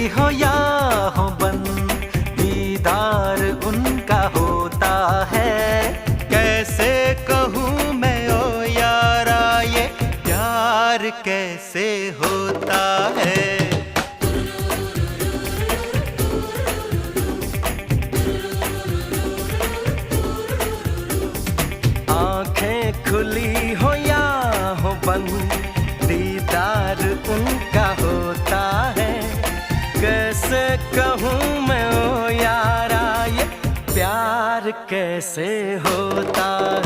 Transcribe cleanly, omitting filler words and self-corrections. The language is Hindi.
हो या हो बंद, दीदार उनका होता है। कैसे कहूँ मैं ओ यारा, ये प्यार कैसे होता है। आंखें खुली हो या हो बंद, दीदार उनका होता है। कैसे कहूँ मैं ओ यारा, ये प्यार कैसे होता है।